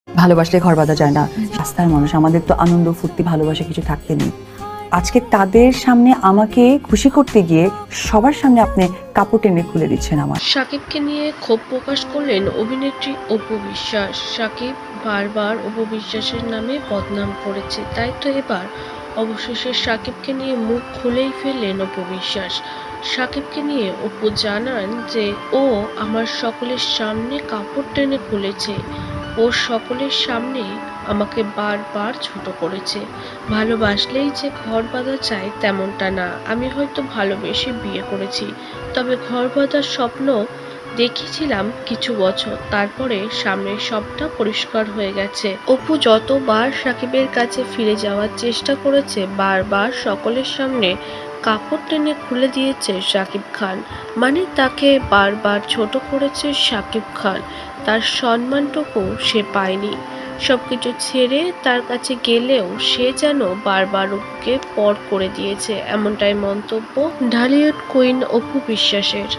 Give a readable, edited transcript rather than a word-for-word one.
ভালোবাসলে ঘর বাঁধা যায় না। রাস্তার মানুষ, আমাদের তো আনন্দ ফুর্তি ভালোবাসা কিছু থাকতে নেই। আজকে তাদের সামনে আমাকে খুশি করতে গিয়ে সবার সামনে আপনি কাপড় টেনে খুলে দিচ্ছেন আমার। শাকিবকে নিয়ে ক্ষোভ প্রকাশ করলেন অভিনেত্রী অপু বিশ্বাস। শাকিব বারবার অপু বিশ্বাসের নামে বদনাম করেছে, তাই তো এবার অবশেষে শাকিবকে নিয়ে মুখ খুলেই ফেললেন অপু বিশ্বাস। শাকিবকে নিয়ে অপু জানান যে ও আমার সকলের সামনে কাপড় টেনে খুলেছে, ও সকলের সামনে আমাকে বারবার ছোট করেছে। ভালোবাসলেই যে ঘর বাঁধা চায় তেমনটা না। আমি হয়তো ভালোবেসে বিয়ে করেছি, তবে ঘর বাঁধার স্বপ্ন দেখেছিলাম কিছু বছর, তারপরে সামনের সবটা পরিষ্কার হয়ে গেছে। অপু যতবার সাকিবের কাছে ফিরে যাওয়ার চেষ্টা করেছে, বারবার সকলের সামনে কাপড় টেনে খুলে দিয়েছে শাকিব খান। মানে তাকে বারবার ছোট করেছে শাকিব খান, তার সম্মানটুকু সে পায়নি। সবকিছু ছেড়ে তার কাছে গেলেও সে যেন বারবার অপুকে পর করে দিয়েছে, এমনটাই মন্তব্য ঢালিউড কুইন অপু বিশ্বাসের।